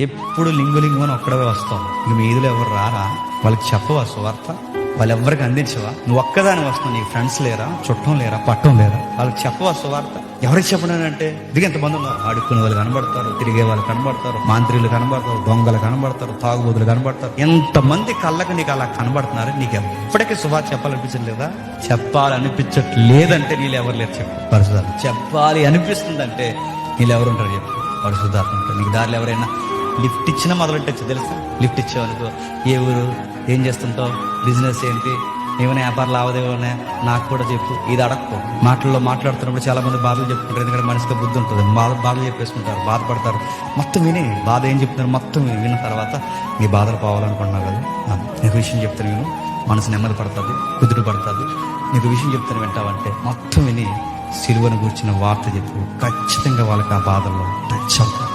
ఎప్పుడు లింగు అని ఒక్కడవే వస్తావు. ఇంక మీ ఈదులో ఎవరు రారా? వాళ్ళకి చెప్పవా సువార్త? వాళ్ళు ఎవరికి అందించవా? నువ్వు ఒక్కదాని వస్తావు, నీకు ఫ్రెండ్స్ లేరా, చుట్టం లేరా, పట్టం లేరా? వాళ్ళకి చెప్పవా సువార్త? ఎవరికి చెప్పడానంటే దిగి ఎంతమంది ఉన్నారు. ఆడుకునే వాళ్ళు కనబడతారు, తిరిగే వాళ్ళు కనబడతారు, మాంత్రిలు కనబడతారు, దొంగలు కనబడతారు, తాగుబోతులు కనబడతారు. ఎంతమంది కళ్ళకు నీకు అలా కనబడుతున్నారు. నీకు ఎప్పటికీ సువార్త చెప్పాలనిపించలేదా? చెప్పాలనిపించట్లేదంటే నీళ్ళు ఎవరు లేరు చెప్పు. పరిశుధాత్మ చెప్పాలి అనిపిస్తుందంటే నీళ్ళు ఎవరు ఉంటారు చెప్పు. పరిశుధాత్మ ఉంటారు. నీకు దారిలో ఎవరైనా లిఫ్ట్ ఇచ్చినా మొదలెట్టచ్చు తెలుసా? లిఫ్ట్ ఇచ్చేవనుకో, ఏ ఊరు, ఏం చేస్తుంటావు, బిజినెస్ ఏంటి, ఏమైనా వ్యాపార లావాదేవీలు ఉన్నాయా, నాకు కూడా చెప్పు. ఇది అడక్కో. మాట్లాడుతున్నప్పుడు చాలా మంది బాధలు చెప్పుకుంటారు. ఎందుకంటే మనిషికి బుద్ధి ఉంటుంది. బాధలు చెప్పేసుకుంటారు, బాధపడతారు. మొత్తం విని బాధ ఏం చెప్తున్నారు మొత్తం విన్న తర్వాత నీ బాధలు పోవాలనుకుంటున్నారు కదా, నీకు విషయం చెప్తాను నేను, మనసు నెమ్మది పడుతుంది, కుదురు పడుతుంది. నీకు విషయం చెప్తాను వింటావంటే మొత్తం విని సిలువను కూర్చున్న వార్త చెప్పు. ఖచ్చితంగా వాళ్ళకి ఆ బాధల్లో టచ్ అవుతుంది.